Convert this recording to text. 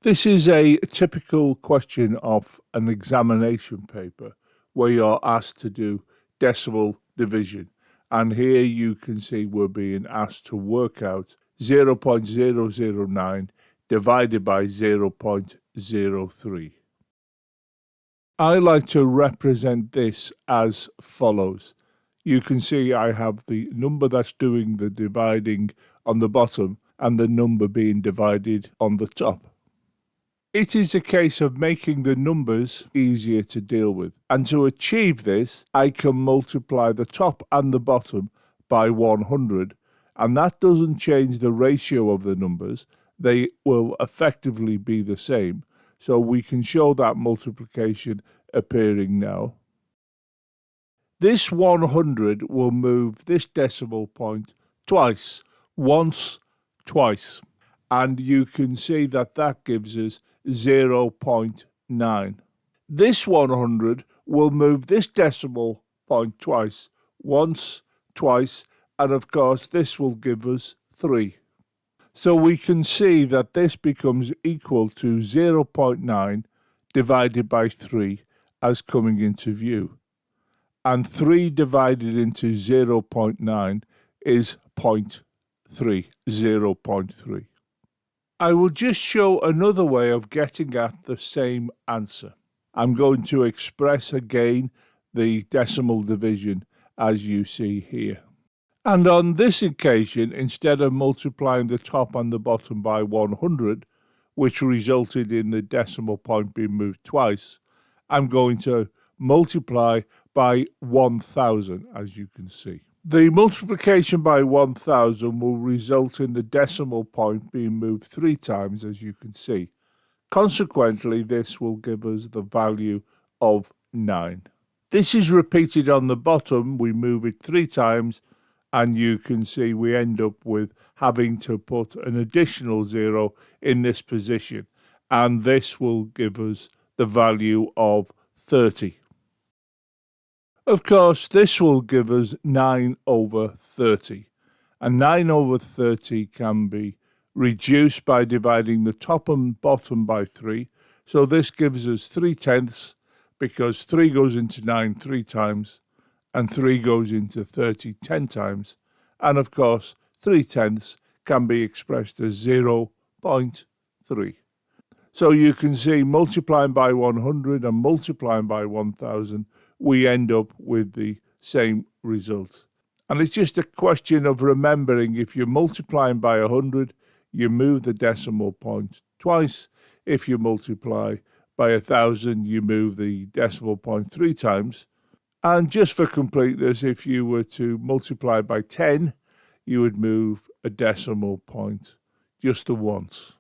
This is a typical question of an examination paper where you're asked to do decimal division. And here you can see we're being asked to work out 0.009 divided by 0.03. I like to represent this as follows. You can see I have the number that's doing the dividing on the bottom and the number being divided on the top. It is a case of making the numbers easier to deal with, and to achieve this I can multiply the top and the bottom by 100, and that doesn't change the ratio of the numbers. They will effectively be the same, so we can show that multiplication appearing now. This 100 will move this decimal point twice, once, twice, and you can see that that gives us 0.9. This 100 will move this decimal point twice, once, twice, and of course this will give us 3. So we can see that this becomes equal to 0.9 divided by 3 as coming into view. And 3 divided into 0.9 is 0.3, 0.3. I will just show another way of getting at the same answer. I'm going to express again the decimal division as you see here. And on this occasion, instead of multiplying the top and the bottom by 100, which resulted in the decimal point being moved twice, I'm going to multiply by 1000, as you can see. The multiplication by 1000 will result in the decimal point being moved 3 times, as you can see. Consequently, this will give us the value of 9. This is repeated on the bottom. We move it 3 times, and you can see we end up with having to put an additional 0 in this position, and this will give us the value of 30. Of course, this will give us 9 over 30, and 9 over 30 can be reduced by dividing the top and bottom by 3, so this gives us 3/10, because 3 goes into 9 3 times, and 3 goes into 30 10 times, and of course 3/10 can be expressed as 0.3. So you can see multiplying by 100 and multiplying by 1000, we end up with the same result. And it's just a question of remembering, if you're multiplying by 100, you move the decimal point twice. If you multiply by 1000, you move the decimal point 3 times. And just for completeness, if you were to multiply by 10, you would move a decimal point just the once.